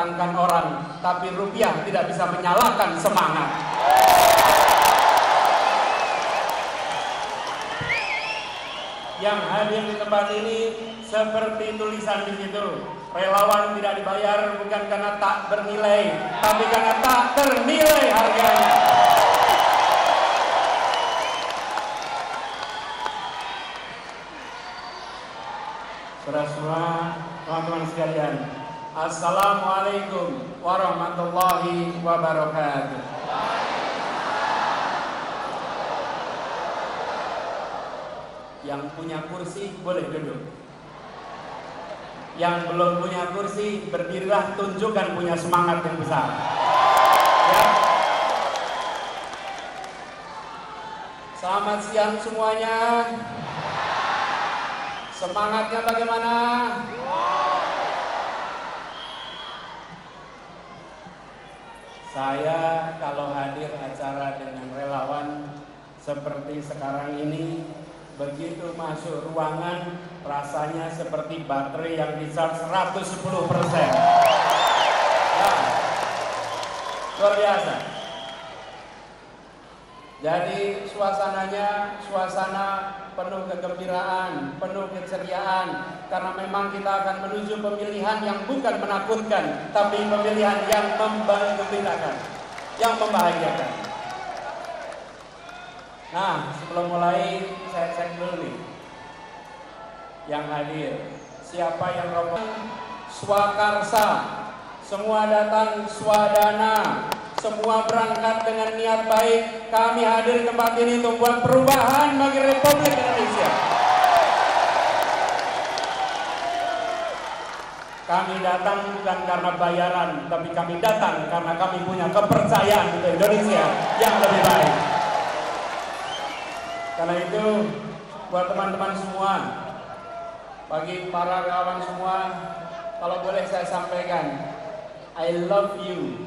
mendatangkan orang, tapi rupiah tidak bisa menyalakan semangat. Yang hadir di tempat ini seperti tulisan di situ, relawan tidak dibayar bukan karena tak bernilai, tapi karena tak ternilai harganya. Saudara-saudara, teman-teman sekalian, Assalamualaikum warahmatullahi wabarakatuh. Yang punya kursi boleh duduk. Yang belum punya kursi, berdirilah, tunjukkan punya semangat yang besar. Ya. Selamat siang semuanya. Semangatnya bagaimana? Saya kalau hadir acara dengan relawan seperti sekarang ini, begitu masuk ruangan rasanya seperti baterai yang di-charge 110%. Nah, luar biasa. Jadi suasananya suasana penuh kegembiraan, penuh keceriaan, karena memang kita akan menuju pemilihan yang bukan menakutkan, tapi pemilihan yang menggembirakan, yang membahagiakan. Nah, sebelum mulai saya cek dulu nih yang hadir. Siapa yang rombongan swakarsa, semua datang swadana, semua berangkat dengan niat baik. Kami hadir di tempat ini untuk buat perubahan bagi Republik Indonesia. Kami datang bukan karena bayaran, tapi kami datang karena kami punya kepercayaan untuk Indonesia yang lebih baik. Karena itu, buat teman-teman semua, bagi para relawan semua, kalau boleh saya sampaikan, I love you.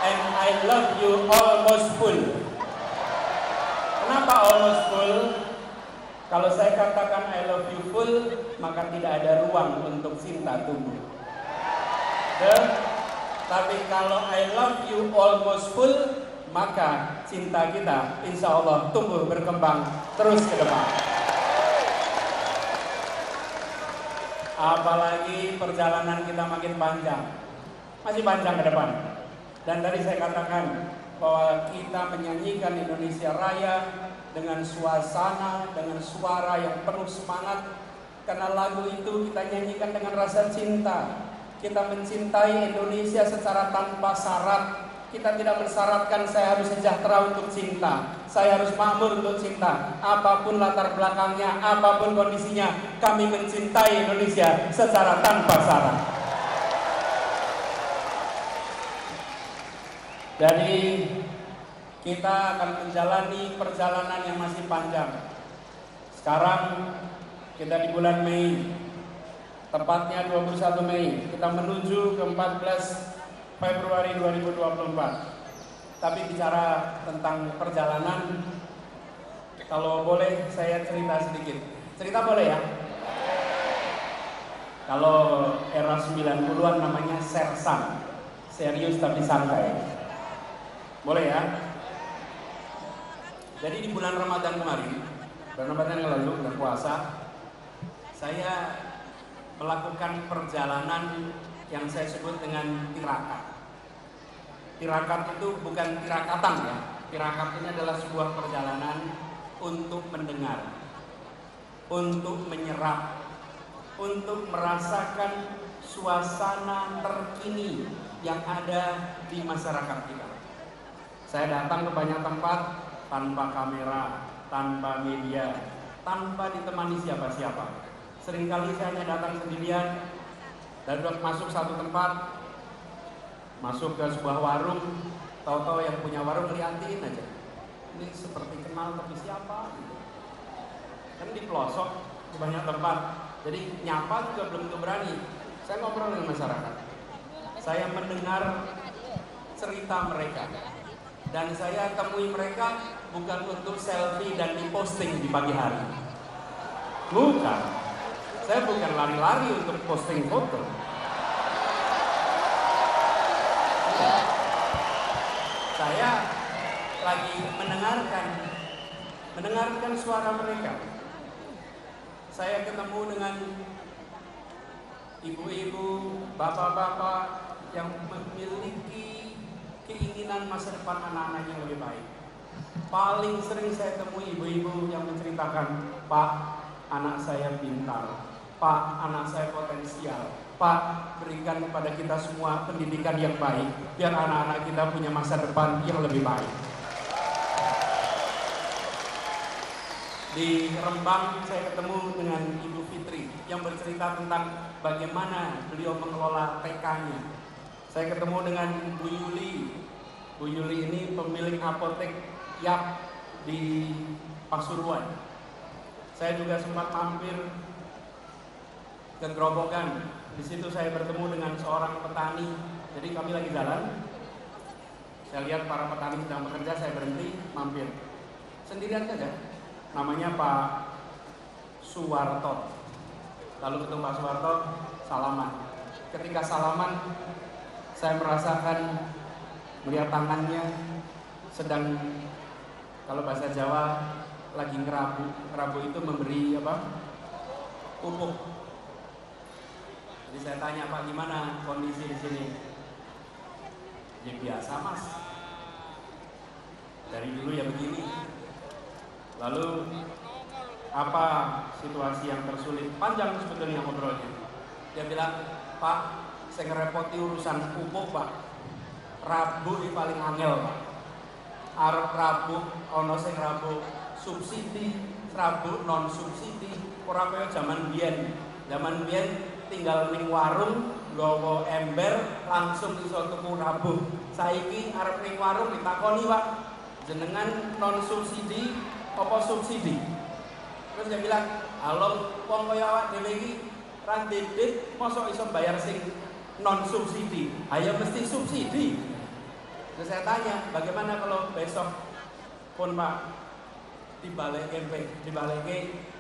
And I love you almost full. Kenapa almost full? Kalau saya katakan I love you full, maka tidak ada ruang untuk cinta tumbuh. Tapi kalau I love you almost full, maka cinta kita insya Allah tumbuh berkembang terus ke depan. Apalagi perjalanan kita makin panjang, masih panjang ke depan. Dan tadi saya katakan bahwa kita menyanyikan Indonesia Raya dengan suasana, dengan suara yang penuh semangat. Karena lagu itu kita nyanyikan dengan rasa cinta. Kita mencintai Indonesia secara tanpa syarat. Kita tidak mensyaratkan saya harus sejahtera untuk cinta, saya harus makmur untuk cinta. Apapun latar belakangnya, apapun kondisinya, kami mencintai Indonesia secara tanpa syarat. Jadi kita akan menjalani perjalanan yang masih panjang. Sekarang kita di bulan Mei, tepatnya 21 Mei, kita menuju ke 14 Februari 2024. Tapi bicara tentang perjalanan, kalau boleh saya cerita sedikit. Cerita boleh ya? Kalau era 90-an namanya sersan, serius tapi santai. Boleh ya? Jadi di bulan Ramadan kemarin, bulan Ramadan yang lalu, bulan puasa, saya melakukan perjalanan yang saya sebut dengan tirakat. Tirakat itu bukan tirakatan ya. Tirakat ini adalah sebuah perjalanan untuk mendengar, untuk menyerap, untuk merasakan suasana terkini yang ada di masyarakat kita. Saya datang ke banyak tempat tanpa kamera, tanpa media, tanpa ditemani siapa-siapa. Seringkali saya hanya datang sendirian. Dan masuk satu tempat, masuk ke sebuah warung, tahu-tahu yang punya warung ngeliatin aja. Ini seperti kenal tapi siapa? Gitu. Kan di pelosok, di banyak tempat. Jadi nyapa juga belum tentu berani. Saya ngobrol dengan masyarakat. Saya mendengar cerita mereka. Dan saya temui mereka bukan untuk selfie dan diposting di pagi hari. Bukan. Saya bukan lari-lari untuk posting foto. Saya lagi mendengarkan suara mereka. Saya ketemu dengan ibu-ibu, bapak-bapak yang memiliki keinginan masa depan anak-anak yang lebih baik. Paling sering saya temui ibu-ibu yang menceritakan, Pak, anak saya pintar, Pak, anak saya potensial, Pak, berikan kepada kita semua pendidikan yang baik, biar anak-anak kita punya masa depan yang lebih baik. Di Rembang saya ketemu dengan Ibu Fitri yang bercerita tentang bagaimana beliau mengelola TK-nya. Saya ketemu dengan Bu Yuli. Bu Yuli ini pemilik apotek Yap di Pasuruan. Saya juga sempat mampir ke Grobogan. Di situ saya bertemu dengan seorang petani. Jadi kami lagi jalan. Saya lihat para petani sedang bekerja, saya berhenti, mampir. Sendirian saja. Namanya Pak Suwarto. Lalu ketemu Pak Suwarto, salaman. Ketika salaman, saya merasakan melihat tangannya sedang, kalau bahasa Jawa, lagi ngerabu. Ngerabu itu memberi apa? Pupuk. Jadi saya tanya, Pak, gimana kondisi di sini? Ya biasa, Mas. Dari dulu ya begini. Lalu apa situasi yang tersulit? Panjang sebetulnya ngobrolnya. Dia bilang, Pak, saya ngerepoti urusan pupuk, Pak. Rabu ini paling angel, Pak. Arep rabu, ono sing rabu subsidi, rabu non subsidi. Ora kaya zaman biyen. Zaman biyen tinggal ning warung, nggawa ember, langsung iso tuku rabu. Saiki arep ning warung ditakoni, Pak, jenengan non subsidi apa subsidi? Terus dia bilang, halo, wong kaya awak dhewe iki ra ndedit, mosok iso bayar sing non subsidi? Ayo mesti subsidi. Terus saya tanya, bagaimana kalau besok pun Pak dibalik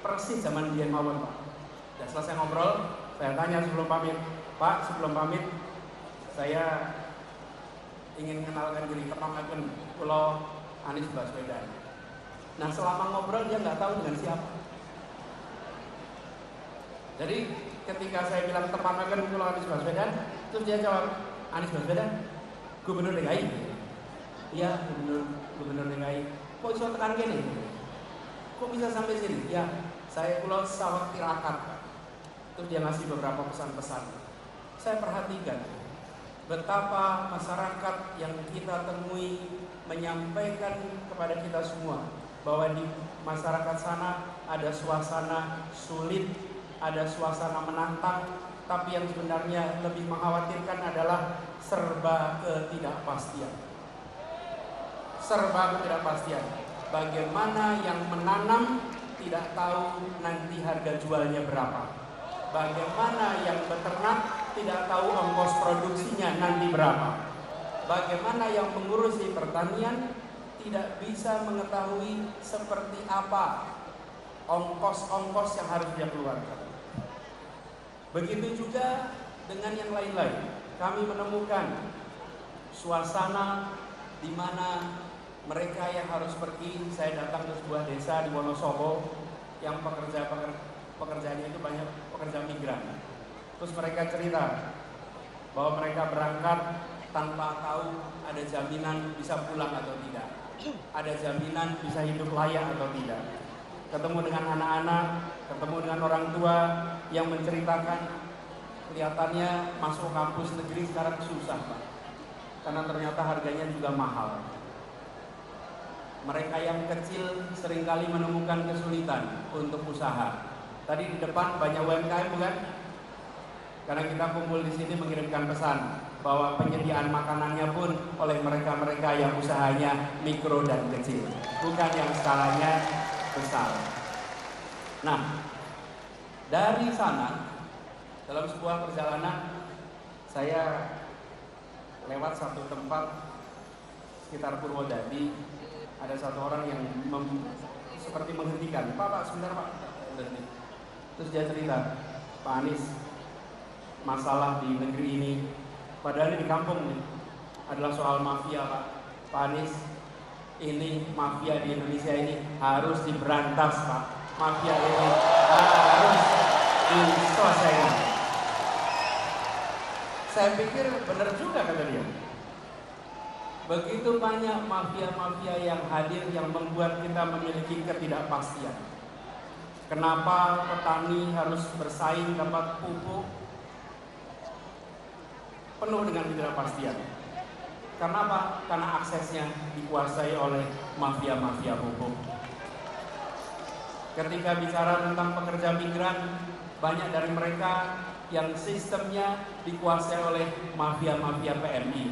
persis zaman biyen mawon, Pak. Dan selesai ngobrol, saya tanya sebelum pamit, Pak, sebelum pamit saya ingin mengenalkan diri, perkenalkan kula Anies Baswedan. Nah, selama ngobrol dia nggak tahu dengan siapa. Jadi ketika saya bilang perkenalkan kula Anies Baswedan, terus dia jawab, Anies Baswedan, Gubernur DKI. Iya, Gubernur DKI. Kok bisa tekan gini? Kok bisa sampai sini? Ya, saya Pulau Sawah Tirakat. Terus dia ngasih beberapa pesan-pesan. Saya perhatikan betapa masyarakat yang kita temui menyampaikan kepada kita semua bahwa di masyarakat sana ada suasana sulit, ada suasana menantang, tapi yang sebenarnya lebih mengkhawatirkan adalah serba ketidakpastian. Serba ketidakpastian. Bagaimana yang menanam tidak tahu nanti harga jualnya berapa. Bagaimana yang beternak tidak tahu ongkos produksinya nanti berapa. Bagaimana yang mengurusi pertanian tidak bisa mengetahui seperti apa ongkos-ongkos yang harus dia keluarkan. Begitu juga dengan yang lain-lain. Kami menemukan suasana di mana mereka yang harus pergi, saya datang ke sebuah desa di Wonosobo yang pekerjaannya itu banyak pekerja migran. Terus mereka cerita bahwa mereka berangkat tanpa tahu ada jaminan bisa pulang atau tidak, ada jaminan bisa hidup layak atau tidak. Ketemu dengan anak-anak, ketemu dengan orang tua yang menceritakan kelihatannya masuk kampus negeri sekarang susah, Pak, karena ternyata harganya juga mahal. Mereka yang kecil seringkali menemukan kesulitan untuk usaha. Tadi di depan banyak UMKM, bukan? Karena kita kumpul di sini mengirimkan pesan bahwa penyediaan makanannya pun oleh mereka-mereka yang usahanya mikro dan kecil, bukan yang skalanya besar. Nah, dari sana dalam sebuah perjalanan saya lewat satu tempat sekitar Purwodadi. Ada satu orang yang seperti menghentikan, Pak, sebentar, Pak. Terus dia cerita, Pak Anies, masalah di negeri ini, padahal ini di kampung nih, adalah soal mafia Pak. Pak Anies, ini mafia di Indonesia ini harus diberantas Pak. Mafia ini harus diselesaikan. Saya pikir benar juga kata dia. Begitu banyak mafia-mafia yang hadir yang membuat kita memiliki ketidakpastian. Kenapa petani harus bersaing dapat pupuk penuh dengan ketidakpastian? Karena apa? Karena aksesnya dikuasai oleh mafia-mafia pupuk. Ketika bicara tentang pekerja migran, banyak dari mereka yang sistemnya dikuasai oleh mafia-mafia PMI,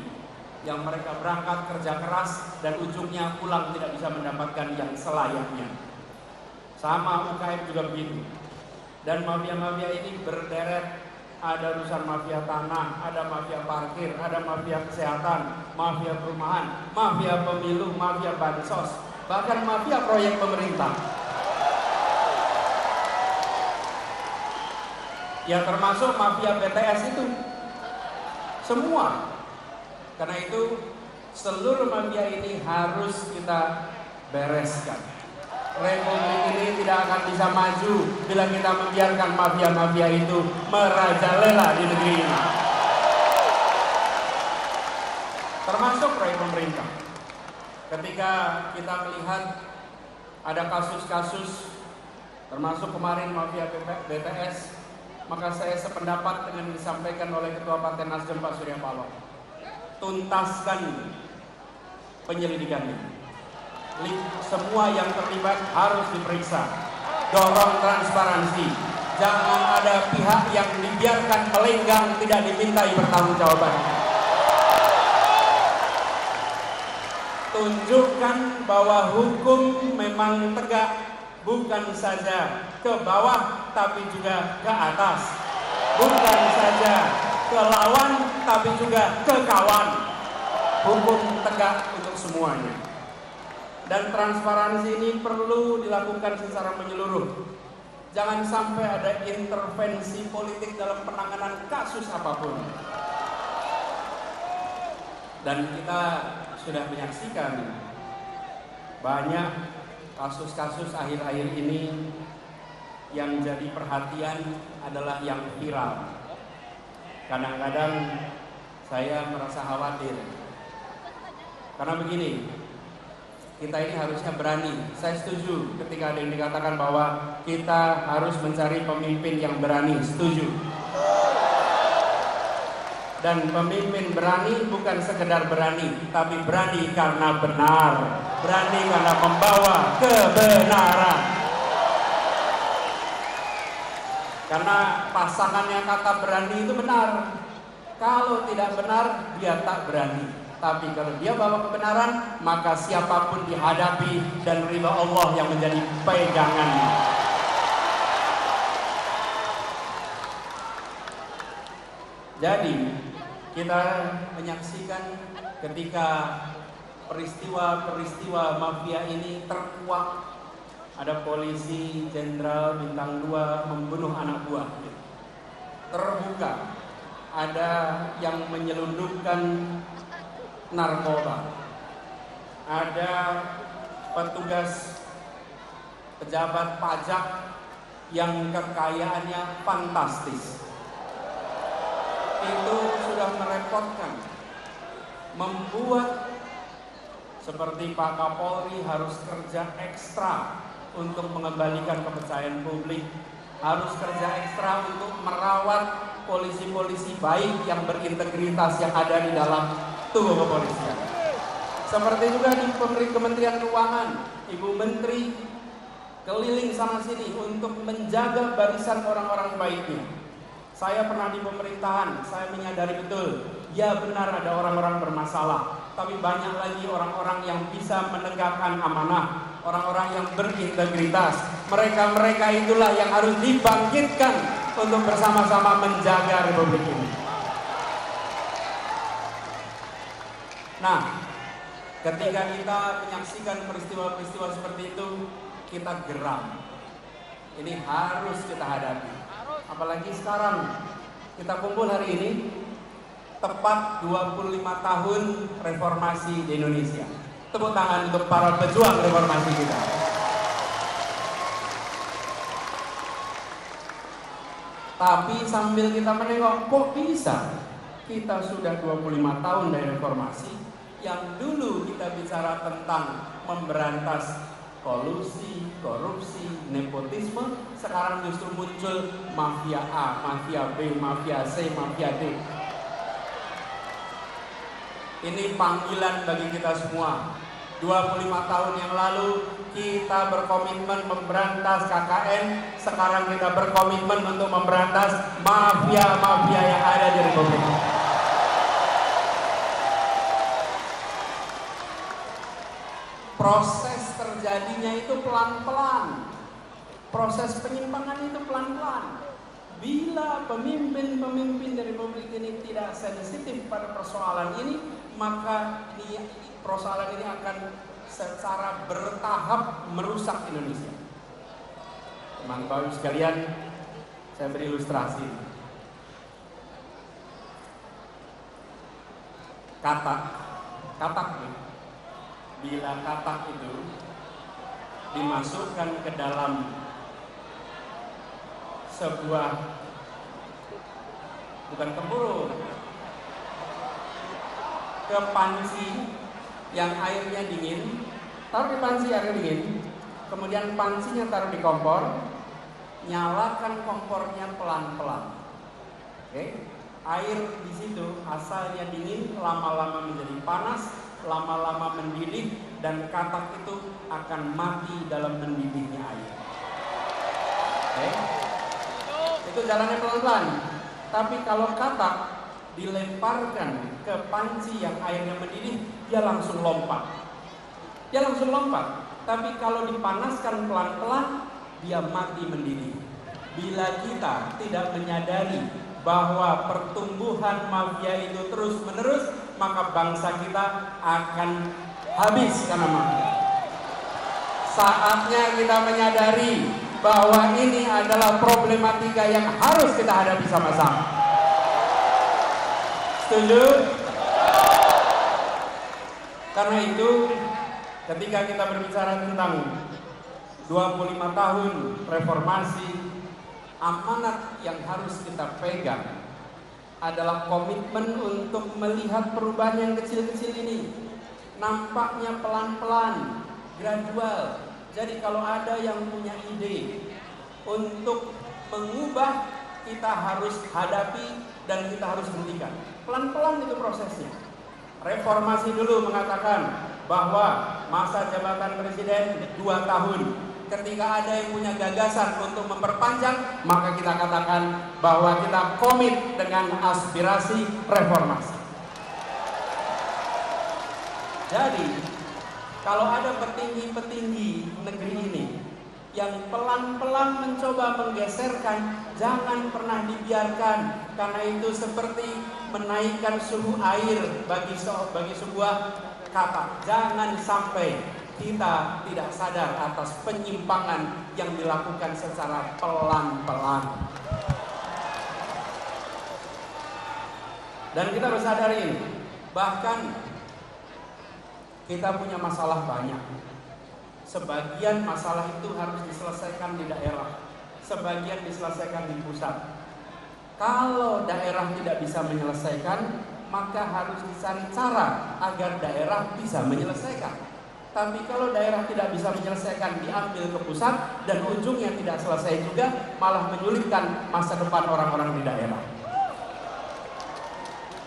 yang mereka berangkat kerja keras dan ujungnya pulang tidak bisa mendapatkan yang selayaknya. Sama UKM juga begitu. Dan mafia-mafia ini berderet, ada urusan mafia tanah, ada mafia parkir, ada mafia kesehatan, mafia perumahan, mafia pemilu, mafia bansos, bahkan mafia proyek pemerintah. Ya termasuk mafia BTS itu. Semua. Karena itu seluruh mafia ini harus kita bereskan. Republik ini tidak akan bisa maju bila kita membiarkan mafia-mafia itu merajalela di negeri ini. Termasuk proyek pemerintah. Ketika kita melihat ada kasus-kasus, termasuk kemarin mafia BTS, maka saya sependapat dengan yang disampaikan oleh Ketua Partai Nasdem Pak Surya Paloh. Tuntaskan penyelidikannya. Semua yang terlibat harus diperiksa. Dorong transparansi. Jangan ada pihak yang dibiarkan melenggang tidak dimintai pertanggungjawaban. Tunjukkan bahwa hukum memang tegak, bukan saja ke bawah tapi juga ke atas. Bukan saja ke lawan tapi juga ke kawan. Hukum tegak untuk semuanya. Dan transparansi ini perlu dilakukan secara menyeluruh. Jangan sampai ada intervensi politik dalam penanganan kasus apapun. Dan kita sudah menyaksikan banyak kasus-kasus akhir-akhir ini yang jadi perhatian adalah yang viral. Kadang-kadang saya merasa khawatir. Karena begini, kita ini harusnya berani. Saya setuju ketika ada yang dikatakan bahwa kita harus mencari pemimpin yang berani. Setuju. Dan pemimpin berani bukan sekedar berani, tapi berani karena benar. Berani karena membawa kebenaran. Karena pasangannya kata berani itu benar. Kalau tidak benar, dia tak berani. Tapi kalau dia bawa kebenaran, maka siapapun dihadapi dan ridha Allah yang menjadi pegangannya. Jadi, kita menyaksikan ketika peristiwa-peristiwa mafia ini terkuak. Ada polisi jenderal bintang 2 membunuh anak buah. Terbuka. Ada yang menyelundupkan narkoba. Ada petugas pejabat pajak yang kekayaannya fantastis. Itu sudah merepotkan, membuat seperti Pak Kapolri harus kerja ekstra untuk mengembalikan kepercayaan publik, harus kerja ekstra untuk merawat polisi-polisi baik yang berintegritas yang ada di dalam tubuh kepolisian. Seperti juga di Kementerian Keuangan, Ibu Menteri keliling sana sini untuk menjaga barisan orang-orang baiknya. Saya pernah di pemerintahan, saya menyadari betul, ya benar ada orang-orang bermasalah, tapi banyak lagi orang-orang yang bisa menegakkan amanah, orang-orang yang berintegritas. Mereka-mereka itulah yang harus dibangkitkan untuk bersama-sama menjaga Republik ini. Nah, ketika kita menyaksikan peristiwa-peristiwa seperti itu, kita geram. Ini harus kita hadapi. Apalagi sekarang kita kumpul hari ini tepat 25 tahun reformasi di Indonesia. Tepuk tangan untuk para pejuang reformasi kita. Tapi sambil kita menengok, kok bisa kita sudah 25 tahun dari reformasi, yang dulu kita bicara tentang memberantas kolusi, korupsi, nepotisme, sekarang justru muncul mafia A, mafia B, mafia C, mafia D. Ini panggilan bagi kita semua. 25 tahun yang lalu kita berkomitmen memberantas KKN, sekarang kita berkomitmen untuk memberantas mafia-mafia yang ada di Republik ini. Proses terjadinya itu pelan-pelan. Proses penyimpangan itu pelan-pelan. Bila pemimpin-pemimpin dari Republik ini tidak sensitif pada persoalan ini, maka persoalan ini akan secara bertahap merusak Indonesia. Teman-teman sekalian, saya beri ilustrasi. Katak. Bila katak itu dimasukkan ke dalam sebuah, bukan tempurung, ke panci yang airnya dingin, taruh di panci airnya dingin, kemudian pancinya taruh di kompor, nyalakan kompornya pelan-pelan. Oke, air di situ asalnya dingin, lama-lama menjadi panas, lama-lama mendidih, dan katak itu akan mati dalam mendidihnya air. Oke, itu jalannya pelan-pelan. Tapi kalau katak dilemparkan ke panci yang airnya mendidih, dia langsung lompat. Tapi kalau dipanaskan pelan-pelan, dia mati mendidih. Bila kita tidak menyadari bahwa pertumbuhan mafia itu terus-menerus, maka bangsa kita akan habis karena mafia. Saatnya kita menyadari bahwa ini adalah problematika yang harus kita hadapi sama-sama. Setuju? Karena itu, ketika kita berbicara tentang 25 tahun reformasi, amanat yang harus kita pegang adalah komitmen untuk melihat perubahan yang kecil-kecil ini. Nampaknya pelan-pelan, gradual. Jadi kalau ada yang punya ide untuk mengubah, kita harus hadapi dan kita harus hentikan. Pelan-pelan itu prosesnya. Reformasi dulu mengatakan bahwa masa jabatan presiden 2 tahun. Ketika ada yang punya gagasan untuk memperpanjang, maka kita katakan bahwa kita komit dengan aspirasi reformasi. Jadi, kalau ada petinggi-petinggi negeri ini yang pelan-pelan mencoba menggeserkan, jangan pernah dibiarkan, karena itu seperti menaikkan suhu air bagi sebuah kapal. Jangan sampai kita tidak sadar atas penyimpangan yang dilakukan secara pelan-pelan. Dan kita harus sadari ini, bahkan kita punya masalah banyak. Sebagian masalah itu harus diselesaikan di daerah, sebagian diselesaikan di pusat. Kalau daerah tidak bisa menyelesaikan, maka harus dicari cara agar daerah bisa menyelesaikan. Tapi kalau daerah tidak bisa menyelesaikan, diambil ke pusat, dan ujungnya tidak selesai juga, malah menyulitkan masa depan orang-orang di daerah.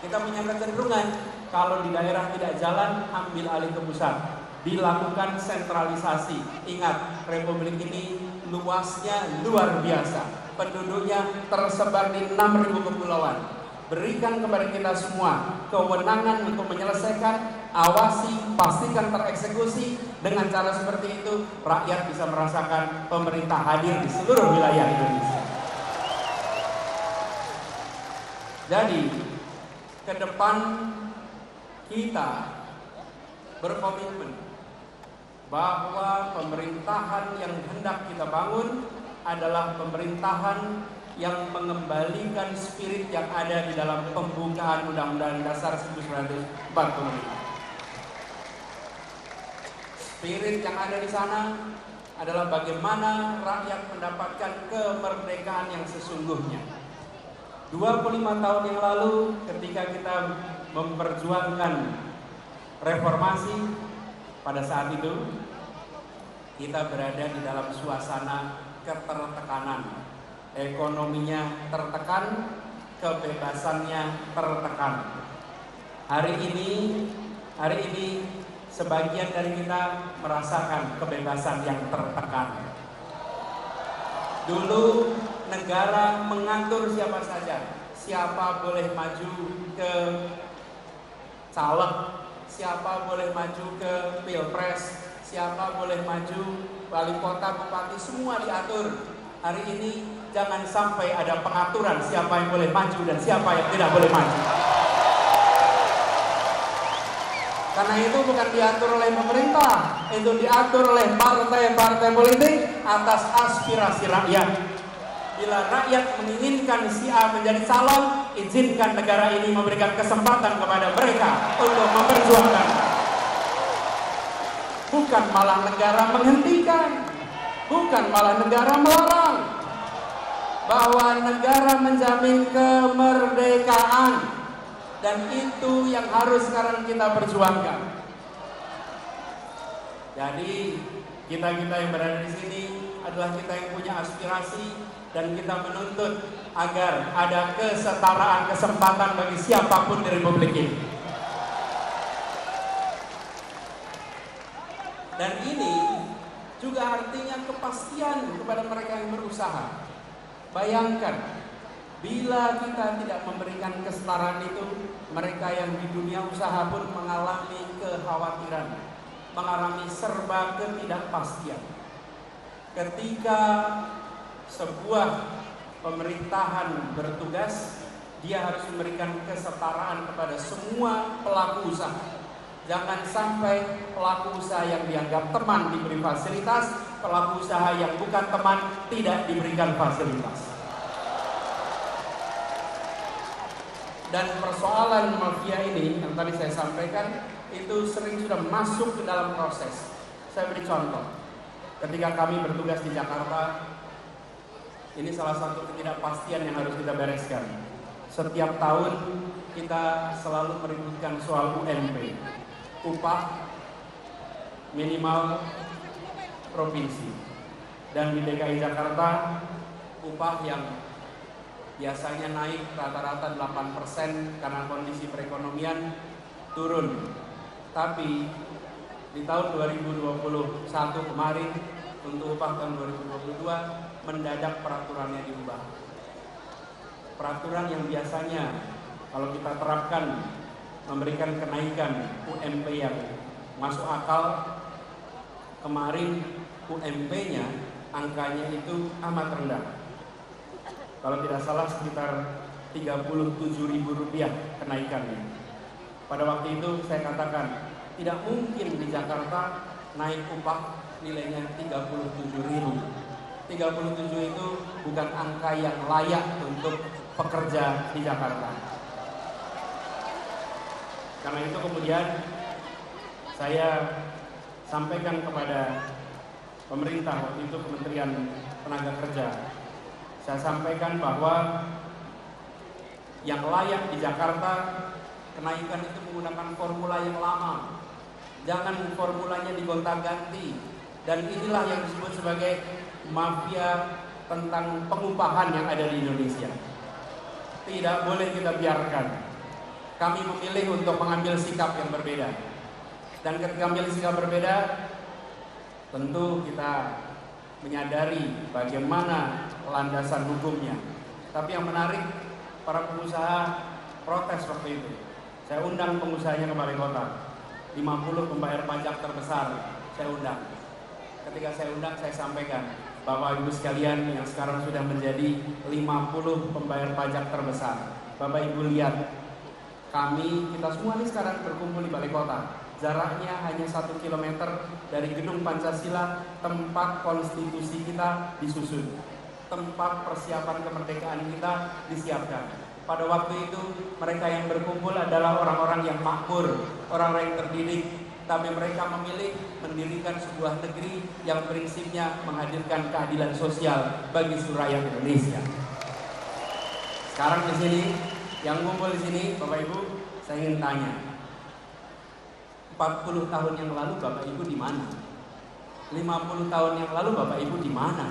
Kita punya kecenderungan, kalau di daerah tidak jalan, ambil alih ke pusat. Dilakukan sentralisasi. Ingat, Republik ini luasnya luar biasa. Penduduknya tersebar di 6.000 kepulauan. Berikan kepada kita semua kewenangan untuk menyelesaikan, awasi, pastikan tereksekusi. Dengan cara seperti itu, rakyat bisa merasakan pemerintah hadir di seluruh wilayah Indonesia. Jadi, ke depan kita berkomitmen bahwa pemerintahan yang hendak kita bangun adalah pemerintahan yang mengembalikan spirit yang ada di dalam pembukaan Undang-Undang Dasar 1945. Spirit yang ada di sana adalah bagaimana rakyat mendapatkan kemerdekaan yang sesungguhnya. 25 tahun yang lalu ketika kita memperjuangkan reformasi, pada saat itu kita berada di dalam suasana ketertekanan. Ekonominya tertekan, kebebasannya tertekan. Hari ini sebagian dari kita merasakan kebebasan yang tertekan. Dulu negara mengatur siapa saja, siapa boleh maju ke caleg, siapa boleh maju ke pilpres, siapa boleh maju wali kota, bupati, semua diatur. Hari ini jangan sampai ada pengaturan siapa yang boleh maju dan siapa yang tidak boleh maju. Karena itu bukan diatur oleh pemerintah, itu diatur oleh partai-partai politik atas aspirasi rakyat. Bila rakyat menginginkan si A menjadi calon, izinkan negara ini memberikan kesempatan kepada mereka untuk memperjuangkan. Bukan malah negara menghentikan, bukan malah negara melarang. Bahwa negara menjamin kemerdekaan, dan itu yang harus sekarang kita perjuangkan. Jadi kita yang berada di sini adalah kita yang punya aspirasi, dan kita menuntut agar ada kesetaraan kesempatan bagi siapapun di Republik ini. Dan ini juga artinya kepastian kepada mereka yang berusaha. Bayangkan, bila kita tidak memberikan kesetaraan itu, mereka yang di dunia usaha pun mengalami kekhawatiran, mengalami serba ketidakpastian. Ketika sebuah pemerintahan bertugas, dia harus memberikan kesetaraan kepada semua pelaku usaha. Jangan sampai pelaku usaha yang dianggap teman diberi fasilitas, pelaku usaha yang bukan teman tidak diberikan fasilitas. Dan persoalan mafia ini yang tadi saya sampaikan itu sering sudah masuk ke dalam proses. Saya beri contoh. Ketika kami bertugas di Jakarta, ini salah satu ketidakpastian yang harus kita bereskan. Setiap tahun kita selalu meributkan soal UMP, upah minimal provinsi. Dan di DKI Jakarta, upah yang biasanya naik rata-rata 8% karena kondisi perekonomian turun. Tapi di tahun 2021 kemarin untuk upah tahun 2022 mendadak peraturannya diubah. Peraturan yang biasanya kalau kita terapkan memberikan kenaikan UMP yang masuk akal, kemarin UMP-nya angkanya itu amat rendah. Kalau tidak salah sekitar Rp37.000 kenaikannya. Pada waktu itu saya katakan tidak mungkin di Jakarta naik upah nilainya 37.000. 37 itu bukan angka yang layak untuk pekerja di Jakarta. Karena itu kemudian saya sampaikan kepada pemerintah, waktu itu Kementerian Tenaga Kerja. Saya sampaikan bahwa yang layak di Jakarta kenaikan itu menggunakan formula yang lama. Jangan formulanya digonta-ganti. Dan inilah yang disebut sebagai mafia tentang pengupahan yang ada di Indonesia. Tidak boleh kita biarkan. Kami memilih untuk mengambil sikap yang berbeda. Dan ketika mengambil sikap berbeda, tentu kita menyadari bagaimana landasan hukumnya. Tapi yang menarik, para pengusaha protes waktu itu. Saya undang pengusahanya ke Balai Kota. 50 pembayar pajak terbesar saya undang. Ketika saya undang, saya sampaikan, Bapak Ibu sekalian yang sekarang sudah menjadi 50 pembayar pajak terbesar. Bapak Ibu lihat, kita semua ini sekarang berkumpul di Balai Kota. Jaraknya hanya 1 km dari Gedung Pancasila, tempat konstitusi kita disusun. tempat persiapan kemerdekaan kita disiapkan. Pada waktu itu mereka yang berkumpul adalah orang-orang yang makmur, orang-orang yang terdidik, tapi mereka memilih mendirikan sebuah negeri yang prinsipnya menghadirkan keadilan sosial bagi seluruh rakyat Indonesia. Sekarang di sini, yang kumpul di sini, Bapak Ibu, saya ingin tanya, 40 tahun yang lalu Bapak Ibu di mana? 50 tahun yang lalu Bapak Ibu di mana?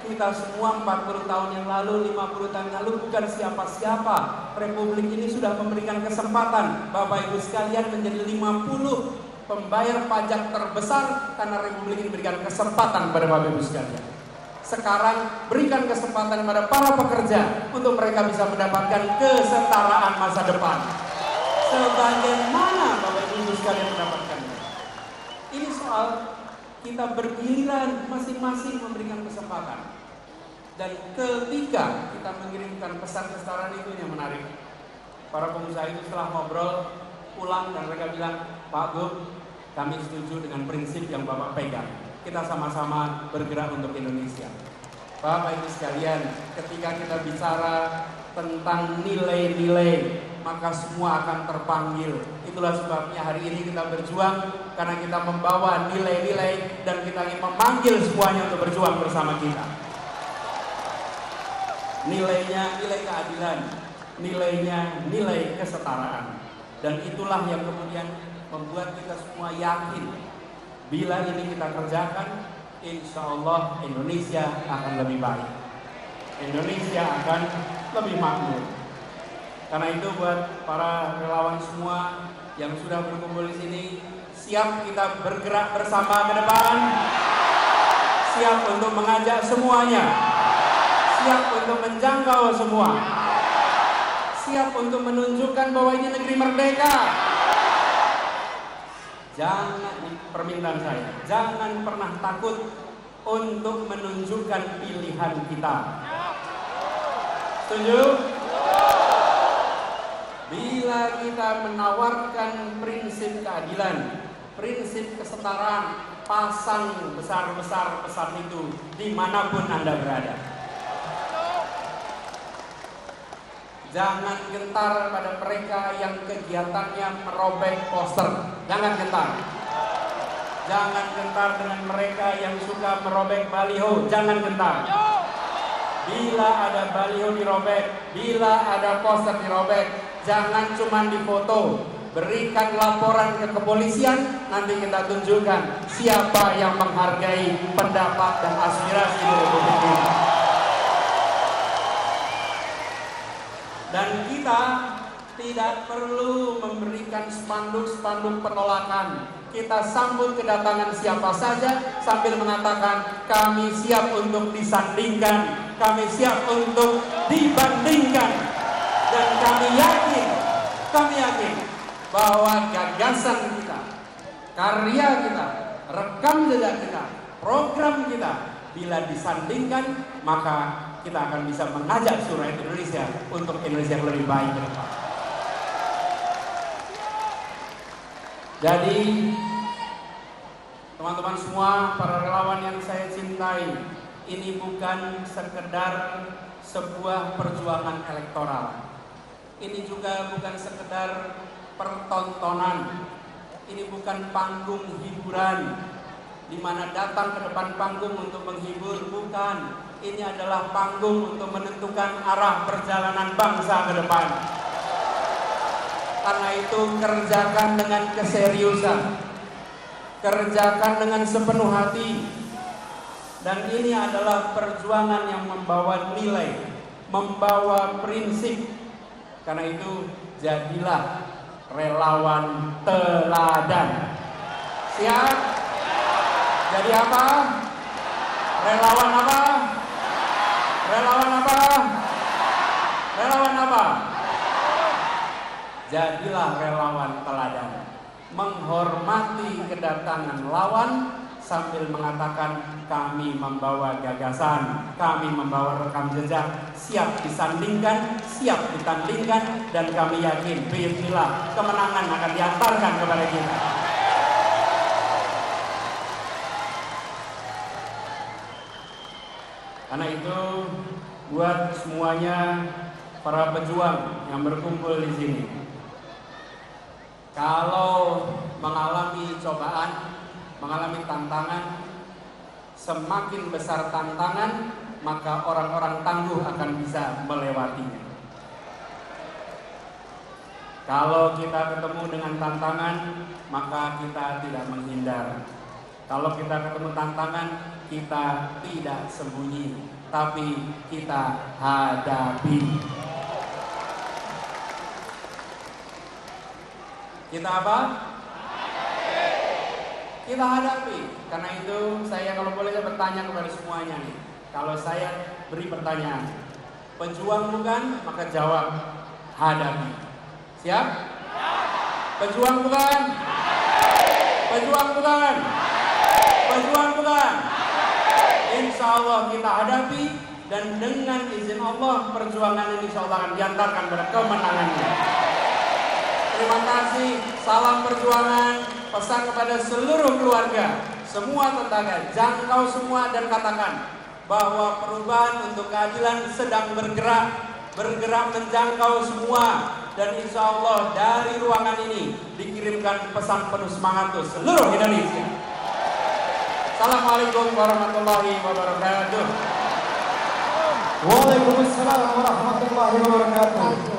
Kita semua 40 tahun yang lalu, 50 tahun yang lalu bukan siapa-siapa. Republik ini sudah memberikan kesempatan Bapak Ibu sekalian menjadi 50 pembayar pajak terbesar karena Republik ini memberikan kesempatan kepada Bapak Ibu sekalian. Sekarang berikan kesempatan kepada para pekerja untuk mereka bisa mendapatkan kesetaraan masa depan. Sebagaimana Bapak Ibu sekalian mendapatkannya? Ini soal kita bergiliran masing-masing memberikan kesempatan. Dan ketika kita mengirimkan pesan kesetaraan itu yang menarik. Para pengusaha itu setelah ngobrol pulang dan mereka bilang, Pak Gub, kami setuju dengan prinsip yang Bapak pegang. Kita sama-sama bergerak untuk Indonesia. Bapak Ibu sekalian, ketika kita bicara tentang nilai-nilai, maka semua akan terpanggil. Itulah sebabnya hari ini kita berjuang, karena kita membawa nilai-nilai dan kita ingin memanggil semuanya untuk berjuang bersama kita. Nilainya nilai keadilan, nilainya nilai kesetaraan. Dan itulah yang kemudian membuat kita semua yakin, bila ini kita kerjakan, insya Allah Indonesia akan lebih baik, Indonesia akan lebih makmur. Karena itu buat para relawan semua yang sudah berkumpul di sini, siap kita bergerak bersama ke depan, siap untuk mengajak semuanya, siap untuk menjangkau semua, siap untuk menunjukkan bahwa ini negeri merdeka. Jangan, permintaan saya, jangan pernah takut untuk menunjukkan pilihan kita. Setuju? Bila kita menawarkan prinsip keadilan, prinsip kesetaraan, pasang besar-besar pesan itu dimanapun Anda berada. Jangan gentar pada mereka yang kegiatannya merobek poster. Jangan gentar. Jangan gentar dengan mereka yang suka merobek baliho. Jangan gentar. Bila ada baliho dirobek, bila ada poster dirobek, jangan cuma difoto. Berikan laporan ke kepolisian, nanti kita tunjukkan siapa yang menghargai pendapat dan aspirasi Republik ini. Dan kita tidak perlu memberikan spanduk-spanduk penolakan. Kita sambut kedatangan siapa saja sambil mengatakan kami siap untuk disandingkan, kami siap untuk dibandingkan. Dan kami yakin bahwa gagasan kita, karya kita, rekam jejak kita, program kita, bila disandingkan, maka kita akan bisa mengajak seluruh Indonesia untuk Indonesia yang lebih baik ke depan. Jadi, teman-teman semua, para relawan yang saya cintai, ini bukan sekedar sebuah perjuangan elektoral. Ini juga bukan sekedar pertontonan. Ini bukan panggung hiburan, di mana datang ke depan panggung untuk menghibur, bukan. Ini adalah panggung untuk menentukan arah perjalanan bangsa ke depan. Karena itu kerjakan dengan keseriusan, kerjakan dengan sepenuh hati. Dan ini adalah perjuangan yang membawa nilai, membawa prinsip. Karena itu jadilah relawan teladan. Siap? Jadi apa? Relawan apa? Relawan apa? Relawan apa? Jadilah relawan teladan. Menghormati kedatangan lawan sambil mengatakan kami membawa gagasan, kami membawa rekam jejak, siap disandingkan, siap ditandingkan, dan kami yakin bismillah kemenangan akan diantarkan kepada kita. Karena itu buat semuanya para pejuang yang berkumpul di sini, kalau mengalami cobaan, mengalami tantangan, semakin besar tantangan, maka orang-orang tangguh akan bisa melewatinya. Kalau kita ketemu dengan tantangan, maka kita tidak menghindar. Kalau kita ketemu tantangan, kita tidak sembunyi, tapi kita hadapi. Kita apa? Kita hadapi. Karena itu saya kalau boleh bertanya kepada semuanya nih. Kalau saya beri pertanyaan, pejuang bukan? Maka jawab, hadapi. Siap? Pejuang bukan? Pejuang bukan? Pejuang bukan? Insya Allah kita hadapi, dan dengan izin Allah perjuangan ini insya Allah akan diantarkan pada kemenangannya. Terima kasih, salam perjuangan, pesan kepada seluruh keluarga, semua tetangga, jangkau semua dan katakan bahwa perubahan untuk keadilan sedang bergerak menjangkau semua, dan insya Allah dari ruangan ini dikirimkan pesan penuh semangat untuk seluruh Indonesia. Assalamualaikum warahmatullahi wabarakatuh. Waalaikumsalam warahmatullahi wabarakatuh.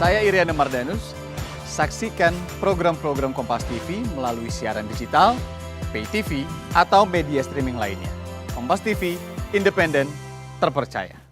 Saya Iriana Mardanus. Saksikan program-program Kompas TV melalui siaran digital, pay TV, atau media streaming lainnya. Kompas TV, independen, terpercaya.